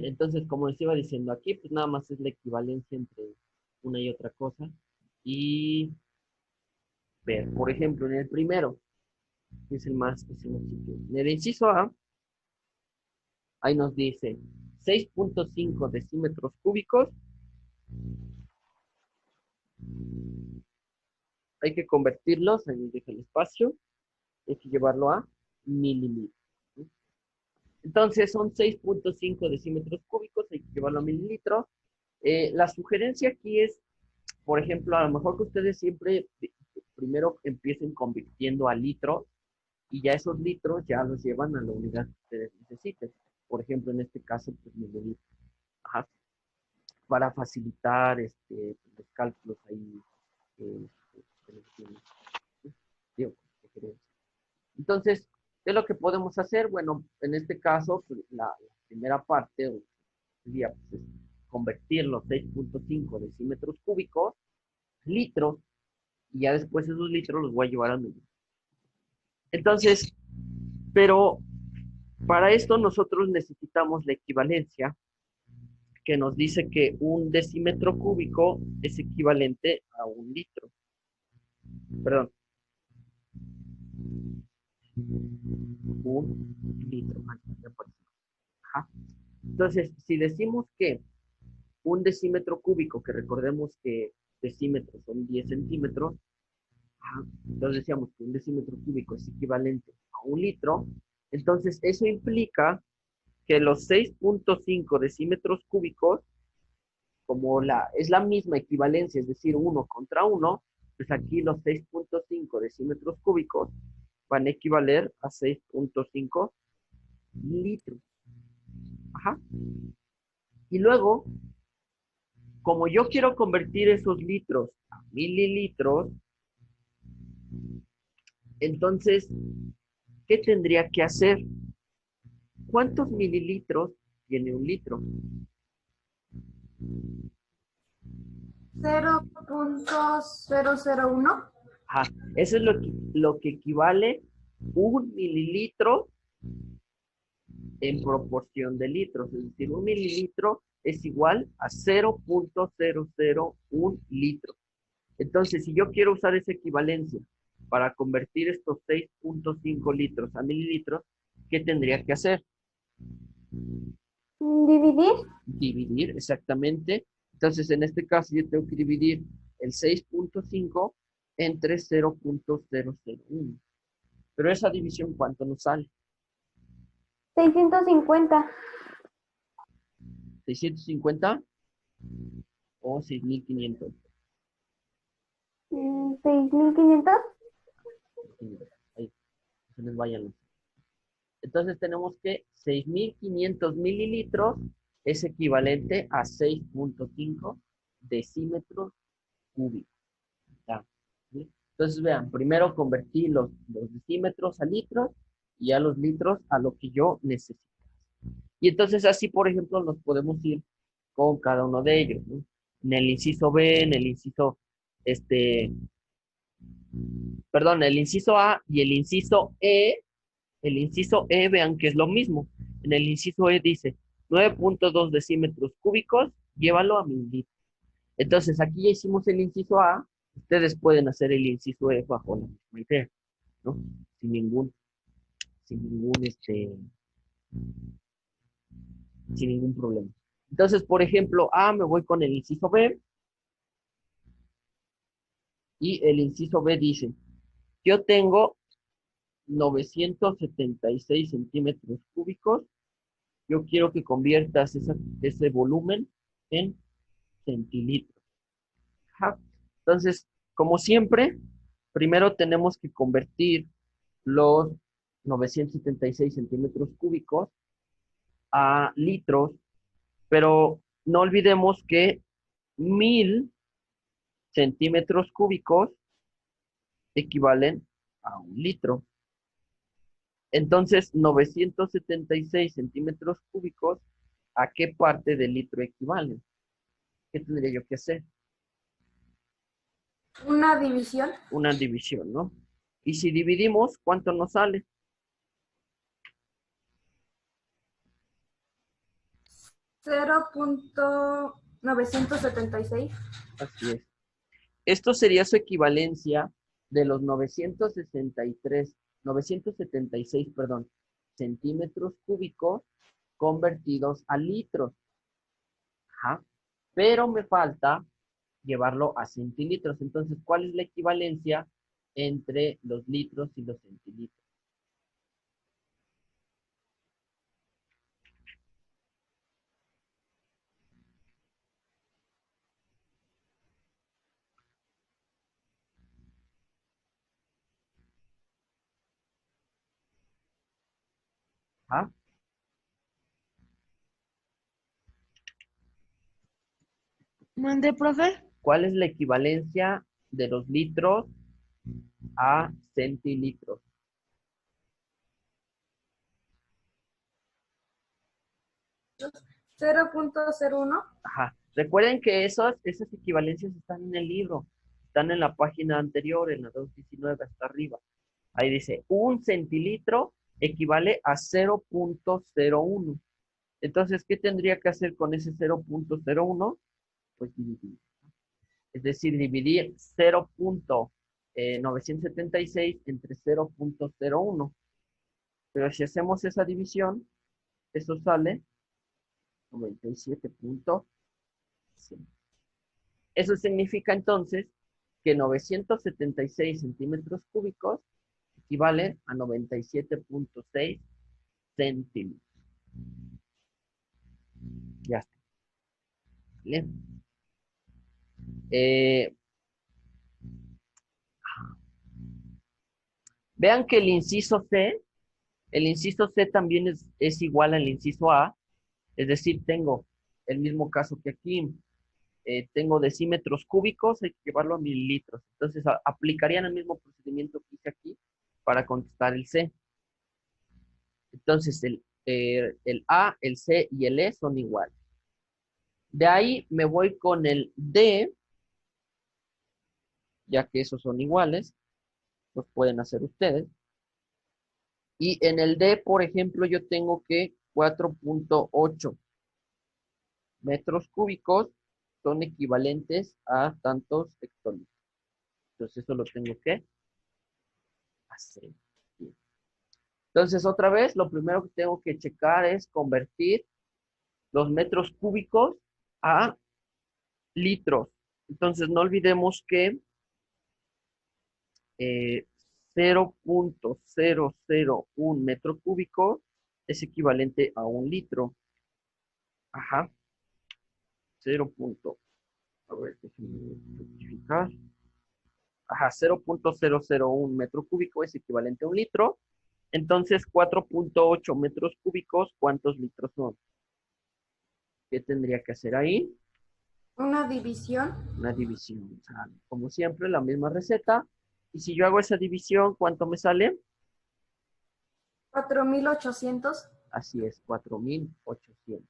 Entonces, como les iba diciendo aquí, pues nada más es la equivalencia entre una y otra cosa. Y ver, por ejemplo, en el primero, que es el más simple. En el inciso A, ahí nos dice 6.5 decímetros cúbicos. Hay que convertirlos, ahí deja el espacio, hay que llevarlo a mililitros. Entonces son 6.5 decímetros cúbicos, hay que llevarlo a mililitros. La sugerencia aquí es, por ejemplo, a lo mejor que ustedes siempre primero empiecen convirtiendo a litros y ya esos litros ya los llevan a la unidad que ustedes necesiten. Por ejemplo, en este caso, pues mililitros. Ajá. Para facilitar los cálculos ahí. Eh, digo, entonces, ¿qué es lo que podemos hacer? Bueno, en este caso, pues, la primera parte sería pues, convertir los 6.5 decímetros cúbicos litros y ya después esos litros los voy a llevar a mililitros. Entonces, pero para esto nosotros necesitamos la equivalencia que nos dice que un decímetro cúbico es equivalente a un litro. Perdón. Un litro. Ajá. Entonces, si decimos que un decímetro cúbico, que recordemos que decímetros son 10 centímetros, entonces decíamos que un decímetro cúbico es equivalente a un litro, entonces eso implica que los 6.5 decímetros cúbicos, como es la misma equivalencia, es decir, 1 contra 1, pues aquí los 6.5 decímetros cúbicos van a equivaler a 6.5 litros. Ajá. Y luego, como yo quiero convertir esos litros a mililitros, entonces, ¿qué tendría que hacer? ¿Cuántos mililitros tiene un litro? 0.001. Ajá, eso es lo que equivale un mililitro en proporción de litros. Es decir, un mililitro es igual a 0.001 litro. Entonces, si yo quiero usar esa equivalencia para convertir estos 6.5 litros a mililitros, ¿qué tendría que hacer? Dividir. Dividir, exactamente. Entonces, en este caso, yo tengo que dividir el 6.5 entre 0.001. Pero esa división, ¿cuánto nos sale? 650. ¿650 o 6.500? 6500. Ahí, se les vayan. Entonces tenemos que 6.500 mililitros es equivalente a 6.5 decímetros cúbicos. ¿Ya? ¿Sí? Entonces vean, primero convertí los decímetros a litros y a los litros a lo que yo necesito. Y entonces así, por ejemplo, nos podemos ir con cada uno de ellos, ¿no? En el inciso B, en el inciso, perdón, el inciso A y el inciso E, vean que es lo mismo. En el inciso E dice 9.2 decímetros cúbicos, llévalo a mililitros. Entonces, aquí ya hicimos el inciso A, ustedes pueden hacer el inciso E bajo la misma idea, ¿no? Sin ningún, sin ningún, sin ningún problema. Entonces, por ejemplo, A, me voy con el inciso B, y el inciso B dice, yo tengo 976 centímetros cúbicos, yo quiero que conviertas ese volumen en centilitros. Ajá. Entonces, como siempre, primero tenemos que convertir los 976 centímetros cúbicos a litros, pero no olvidemos que 1000 centímetros cúbicos equivalen a un litro. Entonces, 976 centímetros cúbicos, ¿a qué parte del litro equivalen? ¿Qué tendría yo que hacer? Una división. Una división, ¿no? Y si dividimos, ¿cuánto nos sale? 0.976. Así es. Esto sería su equivalencia de los 976, perdón, centímetros cúbicos convertidos a litros. Ajá. Pero me falta llevarlo a centilitros. Entonces, ¿cuál es la equivalencia entre los litros y los centilitros? Ajá. ¿Mande, profe? ¿Cuál es la equivalencia de los litros a centilitros? 0.01. Ajá. Recuerden que esas equivalencias están en el libro. Están en la página anterior, en la 219, hasta arriba. Ahí dice, un centilitro equivale a 0.01. Entonces, ¿qué tendría que hacer con ese 0.01? Pues dividir. Es decir, dividir 0.976 entre 0.01. Pero si hacemos esa división, eso sale 97.5. Eso significa entonces que 976 centímetros cúbicos equivalen a 97.6 centímetros. Ya está. ¿Vale? Vean que el inciso C también es igual al inciso A, es decir, tengo el mismo caso que aquí, tengo decímetros cúbicos, hay que llevarlo a mililitros. Entonces, aplicarían el mismo procedimiento que hice aquí para contestar el C. Entonces, el A, el C y el E son iguales. De ahí me voy con el D, ya que esos son iguales, los pueden hacer ustedes. Y en el D, por ejemplo, yo tengo que 4.8 metros cúbicos son equivalentes a tantos hectolitros. Entonces, eso lo tengo que hacer. Bien. Entonces, otra vez, lo primero que tengo que checar es convertir los metros cúbicos a litros. Entonces, no olvidemos que 0.001 metro cúbico es equivalente a un litro. Ajá. 0. A ver, déjenme rectificar. Ajá, 0.001 metro cúbico es equivalente a un litro. Entonces, 4.8 metros cúbicos, ¿cuántos litros son? ¿Qué tendría que hacer ahí? Una división. Una división. O sea, como siempre, la misma receta. Y si yo hago esa división, ¿cuánto me sale? 4.800. Así es, 4.800.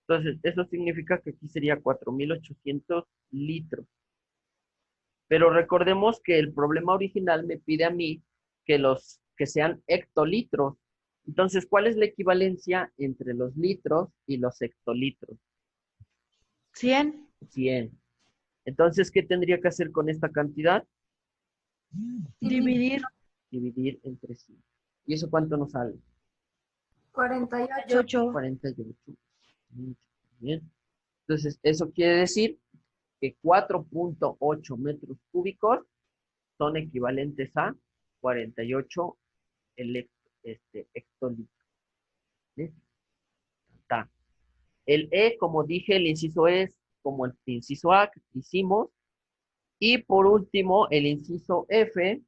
Entonces, eso significa que aquí sería 4.800 litros. Pero recordemos que el problema original me pide a mí que sean hectolitros. Entonces, ¿cuál es la equivalencia entre los litros y los hectolitros? 100. 100. Entonces, ¿qué tendría que hacer con esta cantidad? Dividir. Dividir entre 100. ¿Y eso cuánto nos sale? 48. 8. 48. Mucho bien. Entonces, eso quiere decir que 4.8 metros cúbicos son equivalentes a 48 hectolitros. ¿Sí? Está. El E, como dije, el inciso E es como el inciso A que hicimos. Y por último, el inciso F.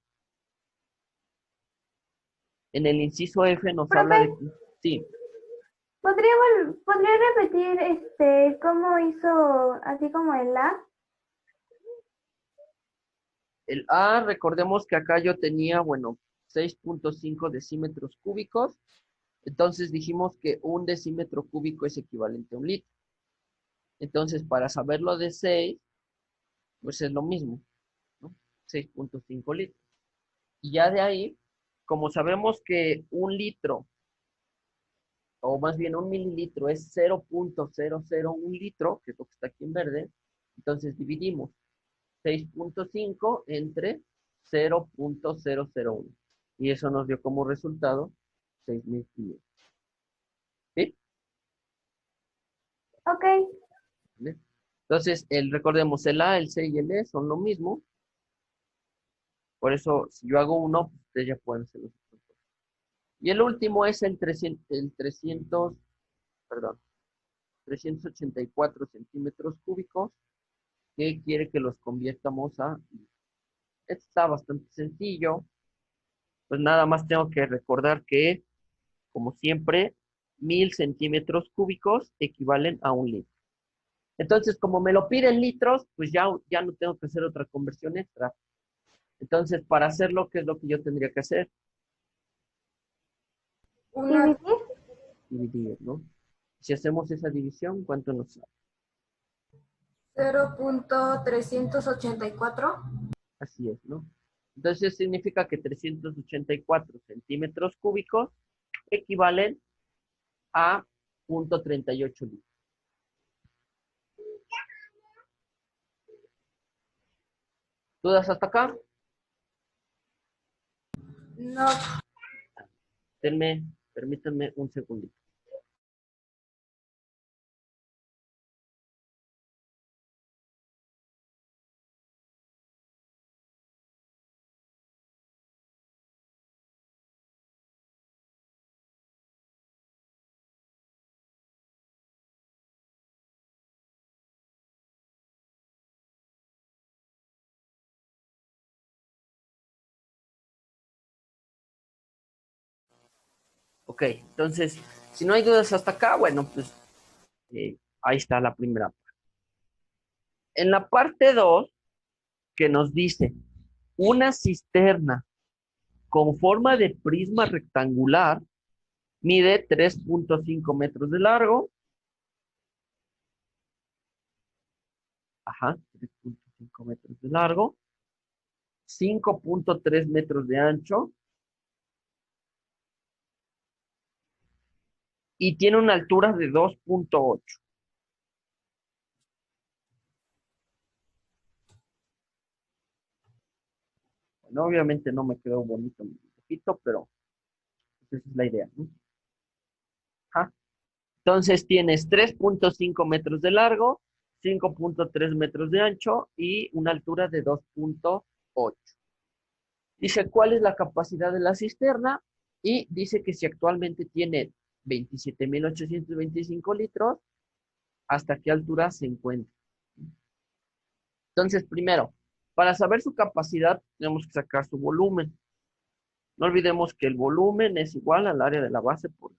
En el inciso F nos habla de... Sí, ¿Podría repetir cómo hizo así como el A? el A, recordemos que acá yo tenía, bueno, 6.5 decímetros cúbicos. Entonces dijimos que un decímetro cúbico es equivalente a un litro. Entonces, para saberlo de 6, pues es lo mismo, ¿no? 6.5 litros. Y ya de ahí, como sabemos que un litro o más bien un mililitro es 0.001 litro, que es lo que está aquí en verde. Entonces dividimos 6.5 entre 0.001. Y eso nos dio como resultado 6.500. ¿Sí? Ok. ¿Vale? Entonces, recordemos, el A, el C y el E son lo mismo. Por eso, si yo hago uno, pues, ustedes ya pueden hacer los otros dos. Y el último es el 384 centímetros cúbicos, que quiere que los convirtamos a... Esto está bastante sencillo. Pues nada más tengo que recordar que, como siempre, 1000 centímetros cúbicos equivalen a un litro. Entonces, como me lo piden litros, pues ya no tengo que hacer otra conversión extra. Entonces, para hacerlo, ¿qué es lo que yo tendría que hacer? ¿Dividir? Dividir, ¿no? Si hacemos esa división, ¿cuánto nos sale? 0.384. Así es, ¿no? Entonces, significa que 384 centímetros cúbicos equivalen a 0.38 litros. ¿Dudas hasta acá? No. Permítanme un segundito. Ok, entonces, si no hay dudas hasta acá, bueno, pues ahí está la primera parte. En la parte 2, que nos dice, una cisterna con forma de prisma rectangular mide 3.5 metros de largo. Ajá, 3.5 metros de largo. 5.3 metros de ancho. Y tiene una altura de 2.8. Bueno, obviamente no me quedó bonito mi dibujito, pero esa es la idea, ¿no? Ajá. Entonces tienes 3.5 metros de largo, 5.3 metros de ancho y una altura de 2.8. Dice cuál es la capacidad de la cisterna y dice que si actualmente tiene 27.825 litros, ¿hasta qué altura se encuentra? Entonces, primero, para saber su capacidad, tenemos que sacar su volumen. No olvidemos que el volumen es igual al área de la base por...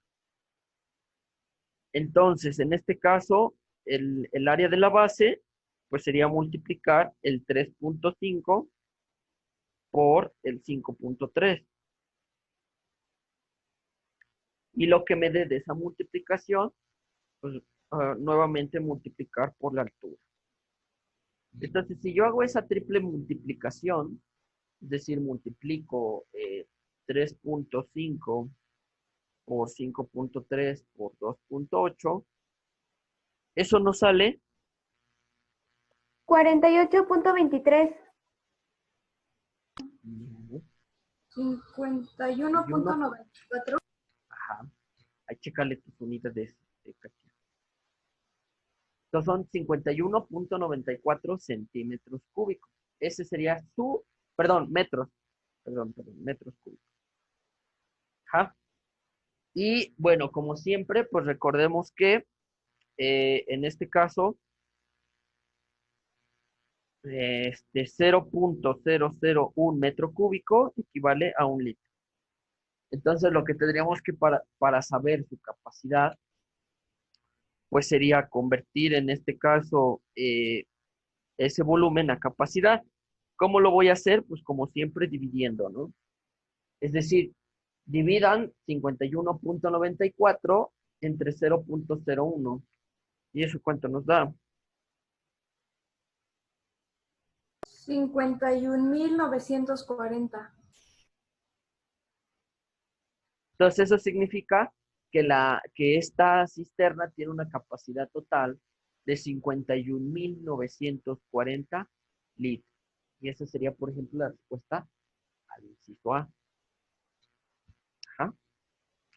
Entonces, en este caso, el área de la base, pues sería multiplicar el 3.5 por el 5.3. Y lo que me dé de esa multiplicación, pues nuevamente multiplicar por la altura. Entonces, si yo hago esa triple multiplicación, es decir, multiplico 3.5 por 5.3 por 2.8, eso nos sale 48.23. 51. 51.94. Ajá, ahí chécale tus unidades de cantidad. Entonces son 51.94 centímetros cúbicos. Ese sería su, metros, metros cúbicos. Ajá. Y bueno, como siempre, pues recordemos que en este caso, 0.001 metro cúbico equivale a un litro. Entonces, lo que tendríamos que para saber su capacidad, pues sería convertir en este caso ese volumen a capacidad. ¿Cómo lo voy a hacer? Pues como siempre dividiendo, ¿no? Es decir, dividan 51.94 entre 0.01. ¿Y eso cuánto nos da? 51.940. Entonces eso significa que esta cisterna tiene una capacidad total de 51.940 litros. Y esa sería, por ejemplo, la respuesta al inciso A. Ajá.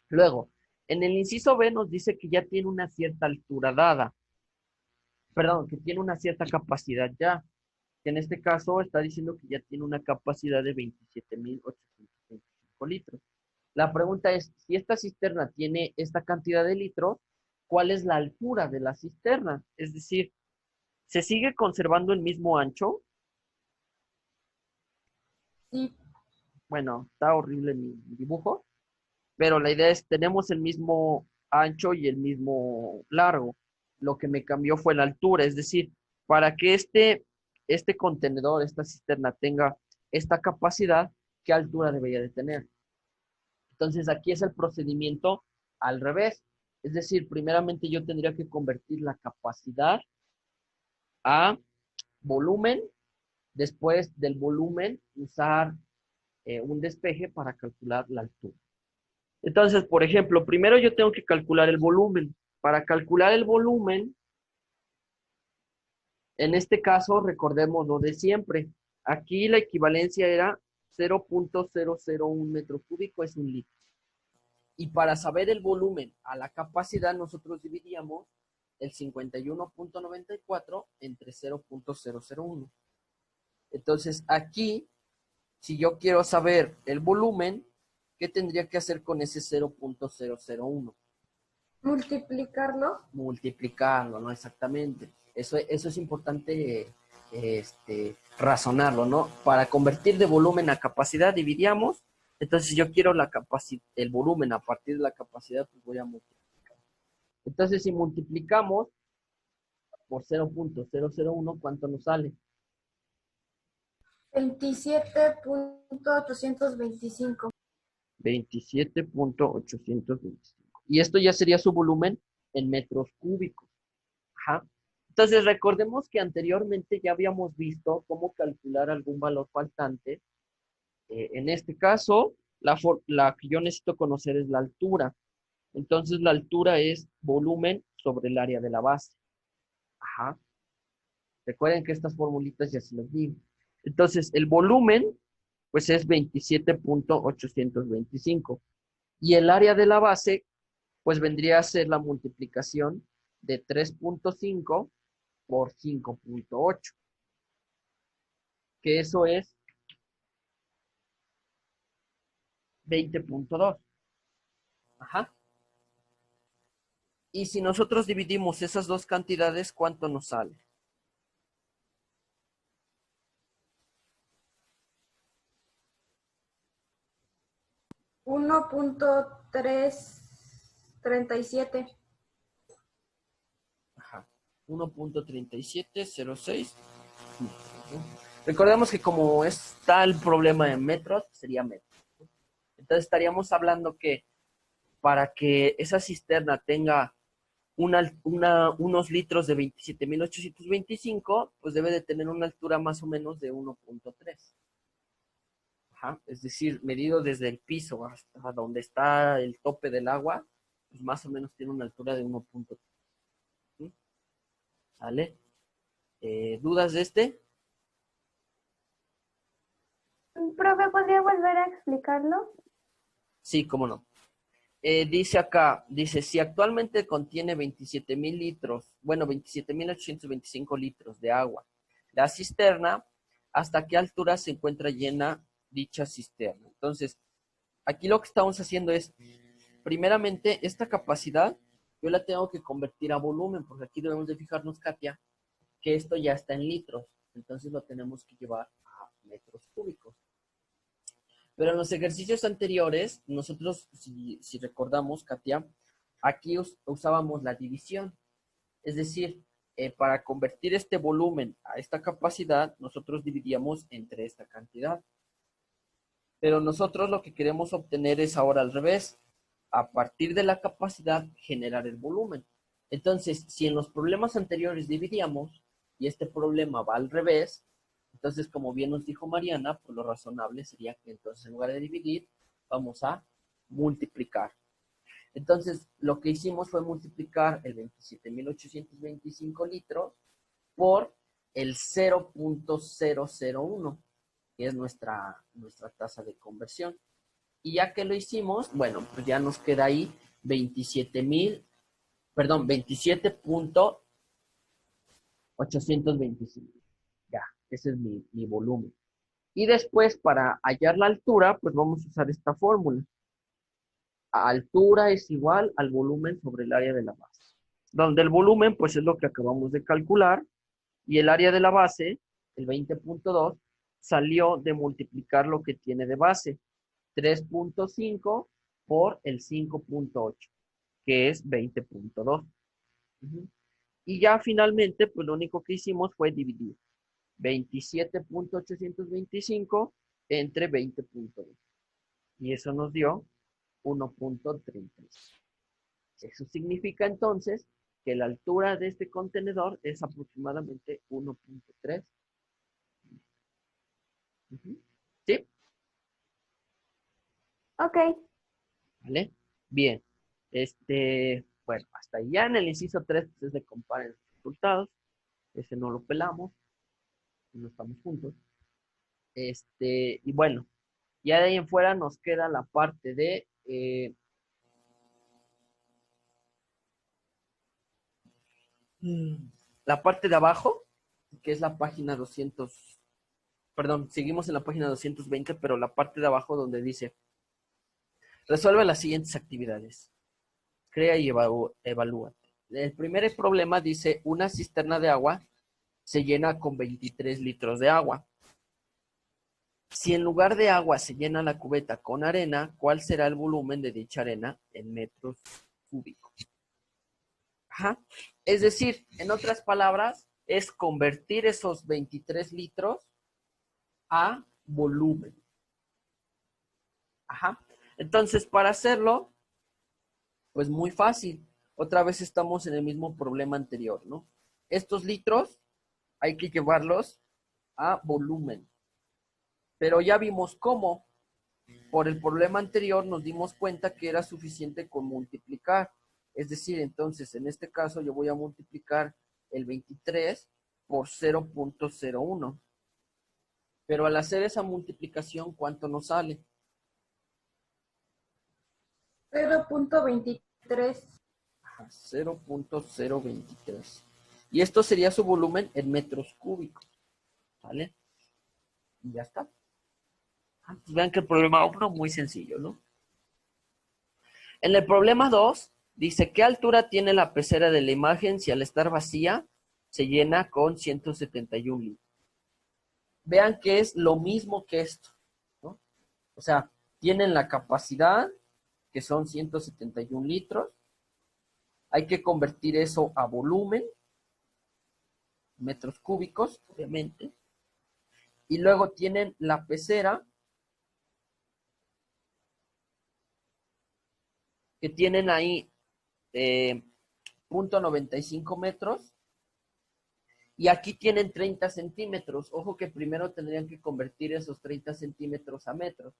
Luego, en el inciso B nos dice que ya tiene una cierta altura dada. Perdón, que tiene una cierta capacidad ya. Que en este caso está diciendo que ya tiene una capacidad de 27.825 litros. La pregunta es, si esta cisterna tiene esta cantidad de litros, ¿cuál es la altura de la cisterna? Es decir, ¿se sigue conservando el mismo ancho? Sí. Bueno, está horrible mi dibujo, pero la idea es, tenemos el mismo ancho y el mismo largo. Lo que me cambió fue la altura, es decir, para que este contenedor, esta cisterna tenga esta capacidad, ¿qué altura debería de tener? Entonces aquí es el procedimiento al revés. Es decir, primeramente yo tendría que convertir la capacidad a volumen, después del volumen usar un despeje para calcular la altura. Entonces, por ejemplo, primero yo tengo que calcular el volumen. Para calcular el volumen, en este caso, recordemos lo de siempre. Aquí la equivalencia era 0.001 metro cúbico, es un litro. Y para saber el volumen a la capacidad, nosotros dividíamos el 51.94 entre 0.001. Entonces, aquí, si yo quiero saber el volumen, ¿qué tendría que hacer con ese 0.001? Multiplicarlo. Multiplicarlo, ¿no? Exactamente. Eso es importante razonarlo, ¿no? Para convertir de volumen a capacidad, dividíamos. Entonces, si yo quiero el volumen a partir de la capacidad, pues voy a multiplicar. Entonces, si multiplicamos por 0.001, ¿cuánto nos sale? 27.825. 27.825. Y esto ya sería su volumen en metros cúbicos. Ajá. Entonces, recordemos que anteriormente ya habíamos visto cómo calcular algún valor faltante. En este caso, la que yo necesito conocer es la altura. Entonces, la altura es volumen sobre el área de la base. Ajá. Recuerden que estas formulitas ya se las di. Entonces, el volumen, pues es 27.825. Y el área de la base, pues vendría a ser la multiplicación de 3.5 por 5.8, que eso es 20.2. Ajá. Y si nosotros dividimos esas dos cantidades, ¿cuánto nos sale? 1.337. Ajá. 1.3706. Recordemos que como está el problema en metros, sería metros. Entonces estaríamos hablando que para que esa cisterna tenga unos litros de 27.825, pues debe de tener una altura más o menos de 1.3. Ajá. Es decir, medido desde el piso hasta donde está el tope del agua, pues más o menos tiene una altura de 1.3. ¿Sí? ¿Vale? ¿Dudas de este? Profe, ¿podría volver a explicarlo? Sí, cómo no. Dice acá, si actualmente contiene 27.000 litros, bueno, 27.825 litros de agua, la cisterna, ¿hasta qué altura se encuentra llena dicha cisterna? Entonces, aquí lo que estamos haciendo es, primeramente, esta capacidad, yo la tengo que convertir a volumen, porque aquí debemos de fijarnos, Katia, que esto ya está en litros, entonces lo tenemos que llevar a metros cúbicos. Pero en los ejercicios anteriores, nosotros, si recordamos, Katia, aquí usábamos la división. Es decir, para convertir este volumen a esta capacidad, nosotros dividíamos entre esta cantidad. Pero nosotros lo que queremos obtener es ahora al revés. A partir de la capacidad, generar el volumen. Entonces, si en los problemas anteriores dividíamos y este problema va al revés, entonces, como bien nos dijo Mariana, pues lo razonable sería que entonces en lugar de dividir, vamos a multiplicar. Entonces, lo que hicimos fue multiplicar el 27.825 litros por el 0.001, que es nuestra tasa de conversión. Y ya que lo hicimos, bueno, pues ya nos queda ahí 27.825. Ya, ese es mi volumen. Y después, para hallar la altura, pues vamos a usar esta fórmula. Altura es igual al volumen sobre el área de la base. Donde el volumen, pues es lo que acabamos de calcular, y el área de la base, el 20.2, salió de multiplicar lo que tiene de base, 3.5 por el 5.8, que es 20.2. Y ya finalmente, pues lo único que hicimos fue dividir 27.825 entre 20.2. Y eso nos dio 1.36. Eso significa entonces que la altura de este contenedor es aproximadamente 1.3. ¿Sí? Ok. ¿Vale? Bien. Bueno, hasta allá en el inciso 3, pues es de comparen los resultados. Ese no lo pelamos. No estamos juntos. Y bueno, ya de ahí en fuera nos queda la parte de la parte de abajo, que es la página 200, perdón, seguimos en la página 220, pero la parte de abajo donde dice, resuelve las siguientes actividades. Crea y evalúa. El primer problema dice, una cisterna de agua se llena con 23 litros de agua. Si en lugar de agua se llena la cubeta con arena, ¿cuál será el volumen de dicha arena en metros cúbicos? Ajá. Es decir, en otras palabras, es convertir esos 23 litros a volumen. Ajá. Entonces, para hacerlo, pues muy fácil. Otra vez estamos en el mismo problema anterior, ¿no? Estos litros hay que llevarlos a volumen. Pero ya vimos cómo. Por el problema anterior nos dimos cuenta que era suficiente con multiplicar. Es decir, entonces, en este caso yo voy a multiplicar el 23 por 0.01. Pero al hacer esa multiplicación, ¿cuánto nos sale? 0.23. 0.023. Y esto sería su volumen en metros cúbicos. ¿Vale? Y ya está. Pues vean que el problema 1 muy sencillo, ¿no? En el problema 2, dice, ¿qué altura tiene la pecera de la imagen si al estar vacía se llena con 171 litros? Vean que es lo mismo que esto, ¿no? O sea, tienen la capacidad, que son 171 litros. Hay que convertir eso a volumen, metros cúbicos, obviamente. Y luego tienen la pecera, que tienen ahí 0.95 metros. Y aquí tienen 30 centímetros. Ojo que primero tendrían que convertir esos 30 centímetros a metros.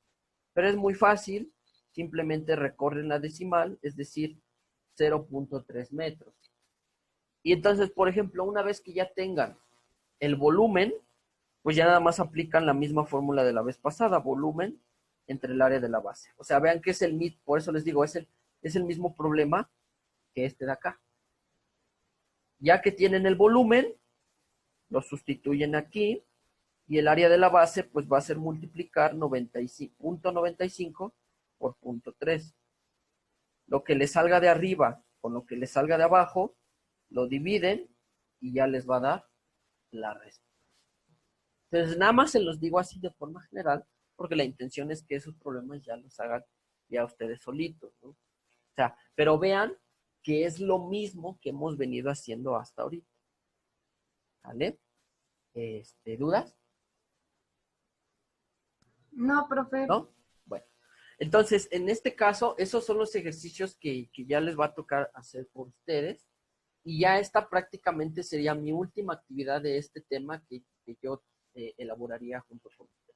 Pero es muy fácil. Simplemente recorren la decimal, es decir, 0.3 metros. Y entonces, por ejemplo, una vez que ya tengan el volumen, pues ya nada más aplican la misma fórmula de la vez pasada, volumen entre el área de la base. O sea, vean que es el mismo, por eso les digo, es el mismo problema que este de acá. Ya que tienen el volumen, lo sustituyen aquí, y el área de la base, pues va a ser multiplicar 0.95 por 0.3. Lo que les salga de arriba con lo que les salga de abajo, lo dividen y ya les va a dar la respuesta. Entonces, nada más se los digo así de forma general, porque la intención es que esos problemas ya los hagan ya ustedes solitos, ¿no? O sea, pero vean que es lo mismo que hemos venido haciendo hasta ahorita. ¿Vale? ¿Dudas? No, profe. ¿No? Bueno, entonces, en este caso, esos son los ejercicios que ya les va a tocar hacer por ustedes. Y ya esta prácticamente sería mi última actividad de este tema que yo elaboraría junto con ustedes.